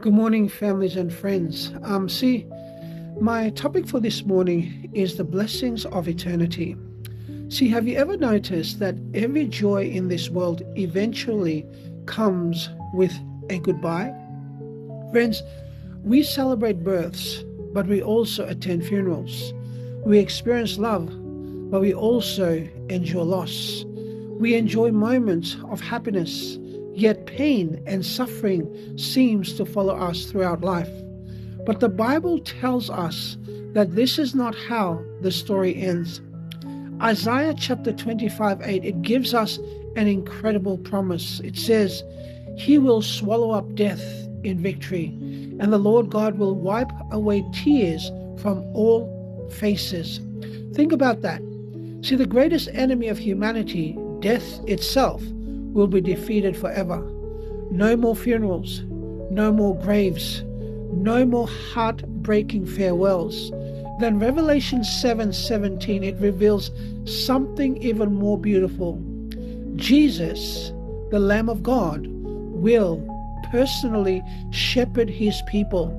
Good morning, families and friends. My topic for this morning is the blessings of eternity. Have you ever noticed that every joy in this world eventually comes with a goodbye? Friends, we celebrate births, but we also attend funerals. We experience love, but we also endure loss. We enjoy moments of happiness, yet pain and suffering seems to follow us throughout life. But the Bible tells us that this is not how the story ends. Isaiah chapter 25:8, it gives us an incredible promise. It says, "He will swallow up death in victory, and the Lord God will wipe away tears from all faces." Think about that. The greatest enemy of humanity, death itself, will be defeated forever. No more funerals, no more graves, no more heartbreaking farewells. Then Revelation 7:17, it reveals something even more beautiful. Jesus, the Lamb of God, will personally shepherd his people.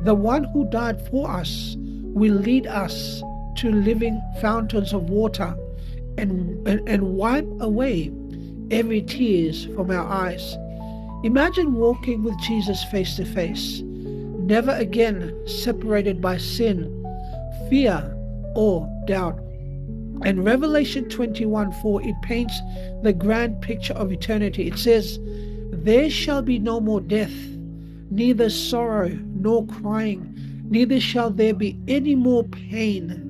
The one who died for us will lead us to living fountains of water and wipe away every tears from our eyes. Imagine walking with Jesus face to face, never again separated by sin, fear, or doubt. And Revelation 21:4, it paints the grand picture of eternity. It says, "There shall be no more death, neither sorrow nor crying, neither shall there be any more pain."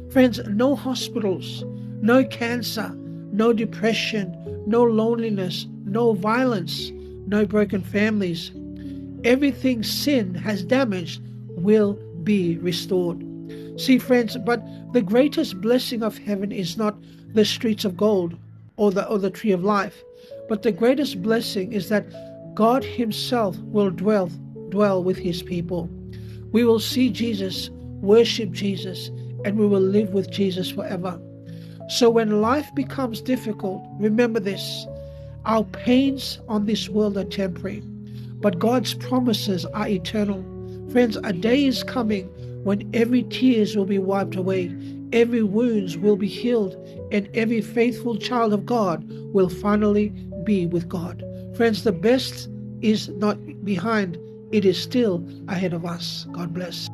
Friends, no hospitals, no cancer, no depression, no loneliness, no violence, no broken families. Everything sin has damaged will be restored. Friends, but the greatest blessing of heaven is not the streets of gold or the tree of life, but the greatest blessing is that God himself will dwell with his people. We will see Jesus, worship Jesus, and we will live with Jesus forever. So when life becomes difficult, remember this: our pains on this world are temporary, but God's promises are eternal. Friends, a day is coming when every tears will be wiped away, every wounds will be healed, and every faithful child of God will finally be with God. Friends, the best is not behind, it is still ahead of us. God bless.